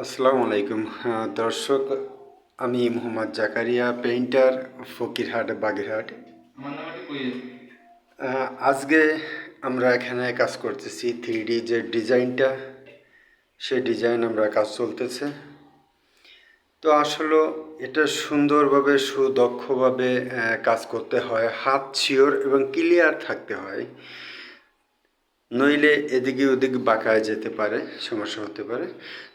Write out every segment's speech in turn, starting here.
আসসালামু আলাইকুম দর্শক, আমি মোহাম্মদ জাকারিয়া পেইন্টার, ফকিরহাট, বাগেরহাট। আজকে আমরা এখানে কাজ করতেছি 3D যে ডিজাইনটা, সেই ডিজাইন আমরা কাজ চলতেছে। তো আসলে এটা সুন্দরভাবে সুদক্ষভাবে কাজ করতে হয়, হাত শিওর এবং ক্লিয়ার থাকতে হয়, নইলে এদিকে ওদিকে বাঁকায় যেতে পারে, সমস্যা হতে পারে।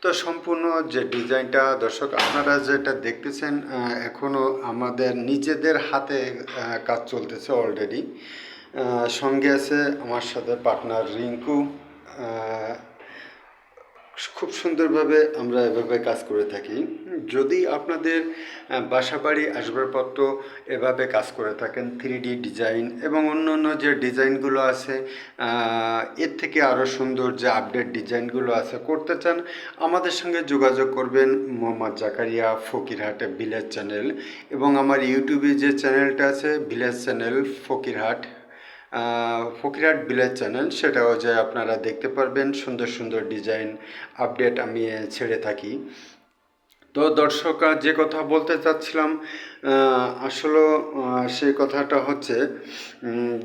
তো সম্পূর্ণ যে ডিজাইনটা দর্শক আপনারা যেটা দেখতেছেন, এখনও আমাদের নিজেদের হাতে কাজ চলতেছে অলরেডি। সঙ্গে আছে আমার সাথে পার্টনার রিঙ্কু। খুব সুন্দরভাবে আমরা এভাবে কাজ করে থাকি। যদি আপনাদের বাসাবাড়ি আসবাবপত্র এভাবে কাজ করে থাকেন, 3D ডিজাইন এবং অন্য অন্য যে ডিজাইনগুলো আছে, এর থেকে আরও সুন্দর যে আপডেট ডিজাইনগুলো আছে করতে চান, আমাদের সঙ্গে যোগাযোগ করবেন। মোহাম্মদ জাকারিয়া, ফকিরহাট ভিলেজ চ্যানেল, এবং আমার ইউটিউবে যে চ্যানেলটা আছে village channel Fakirhat, Fakirhat village channel, সেটাও যে আপনারা দেখতে পারবেন। সুন্দর সুন্দর ডিজাইন আপডেট আমি ছেড়ে থাকি। তো দর্শক, যে কথা বলতে চাচ্ছিলাম, আসলে সেই কথাটা হচ্ছে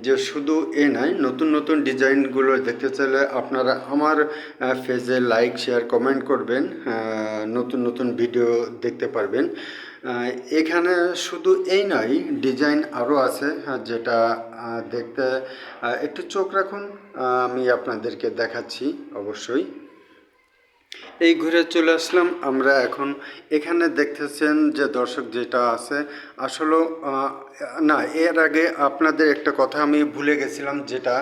যে শুধু নয়, নতুন নতুন ডিজাইনগুলো দেখতে চাইলে আপনারা আমার পেজে লাইক, শেয়ার, কমেন্ট করবেন, নতুন নতুন ভিডিও দেখতে পারবেন। এখানে শুধু নয়, ডিজাইন আরও আছে, যেটা দেখতে একটু চোখ রাখুন, আমি আপনাদেরকে দেখাচ্ছি অবশ্যই। এই ঘুরে চলে আসলাম আমরা এখন। এখানে দেখতেছেন যে দর্শক যেটা আছে, আসলে না, এর আগে আপনাদের একটা কথা আমি ভুলে গেছিলাম, যেটা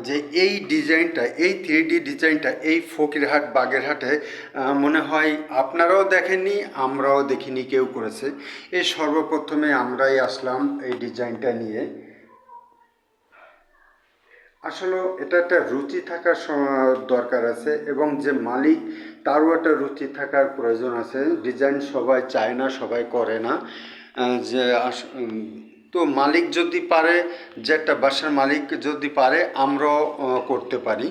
যে এই ডিজাইনটা, এই 3D ডিজাইনটা এই ফকিরহাট বাগেরহাটে মনে হয় আপনারাও দেখেননি, আমরাও দেখিনি, কেউ করেছে। এই সর্বপ্রথমে আমরাই আসলাম এই ডিজাইনটা নিয়ে। আসলে এটা একটা রুচি থাকার দরকার আছে, এবং যে মালিক তারও একটা রুচি থাকার প্রয়োজন আছে। ডিজাইন সবাই চায় না, সবাই করে না। যে তো মালিক যদি পারে, যে একটা বাসার মালিক যদি পারে, আমরাও করতে পারি।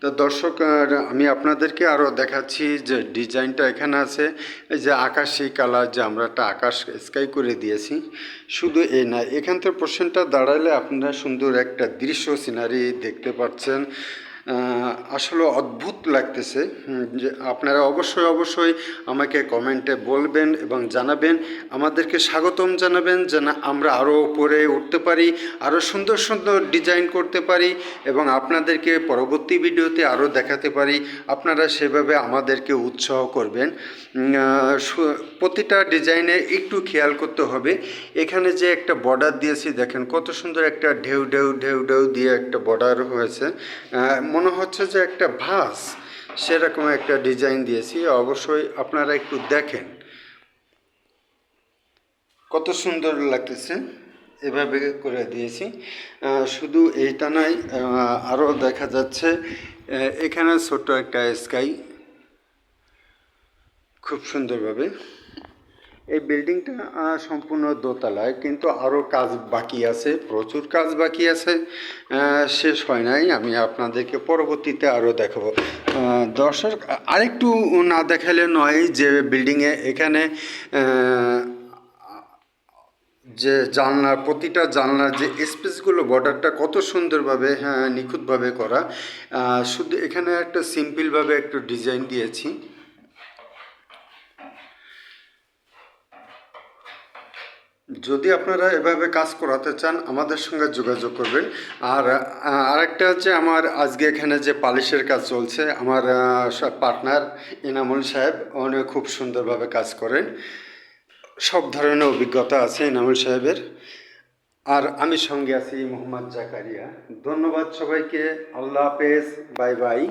তো দর্শক, আমি আপনাদেরকে আরও দেখাচ্ছি যে ডিজাইনটা এখানে আছে। এই যে আকাশি কালার, যে আমরা একটা আকাশ স্কাই করে দিয়েছি। শুধু না, এখান থেকে পোর্শনটা দাঁড়ালে আপনারা সুন্দর একটা দৃশ্য সিনারি দেখতে পাচ্ছেন। আসলে অদ্ভুত লাগতেছে। যে আপনারা অবশ্যই অবশ্যই আমাকে কমেন্টে বলবেন এবং জানাবেন, আমাদেরকে স্বাগতম জানাবেন, যেন আমরা আরও উপরে উঠতে পারি, আরও সুন্দর সুন্দর ডিজাইন করতে পারি, এবং আপনাদেরকে পরবর্তী ভিডিওতে আরও দেখাতে পারি। আপনারা সেভাবে আমাদেরকে উৎসাহ করবেন। প্রতিটা ডিজাইনে একটু খেয়াল করতে হবে। এখানে যে একটা বর্ডার দিয়েছি, দেখেন কত সুন্দর একটা ঢেউ ঢেউ ঢেউ ঢেউ দিয়ে একটা বর্ডার হয়েছে, মনে হচ্ছে যে একটা ভাস, সেরকম একটা ডিজাইন দিয়েছি। অবশ্যই আপনারা একটু দেখেন কত সুন্দর লাগতেছে, এভাবে করে দিয়েছি। শুধু এইটা নয়, আরও দেখা যাচ্ছে এখানে ছোট্ট একটা স্কাই, খুব সুন্দরভাবে। এই বিল্ডিংটা সম্পূর্ণ দোতলায়, কিন্তু আরও কাজ বাকি আছে, প্রচুর কাজ বাকি আছে, শেষ হয় নাই। আমি আপনাদেরকে পরবর্তীতে আরও দেখাবো। দর্শক, আরেকটু না দেখালে নয়, যে বিল্ডিংয়ে এখানে যে জানলার, প্রতিটা জানলার যে স্পেসগুলো, বর্ডারটা কত সুন্দরভাবে, নিখুঁতভাবে করা। শুধু এখানে একটা সিম্পলভাবে একটু ডিজাইন দিয়েছি। যদি আপনারা এভাবে কাজ করাতে চান, আমাদের সঙ্গে যোগাযোগ করবেন। আর আরেকটা হচ্ছে, আমার আজকে এখানে যে পালিশের কাজ চলছে, আমার পার্টনার এনামুল সাহেব, উনি খুব সুন্দরভাবে কাজ করেন, সব ধরনের অভিজ্ঞতা আছে এনামুল সাহেবের। আর আমি সঙ্গে আছি মোহাম্মদ জাকারিয়া। ধন্যবাদ সবাইকে, আল্লাহ হাফেজ, বাই বাই।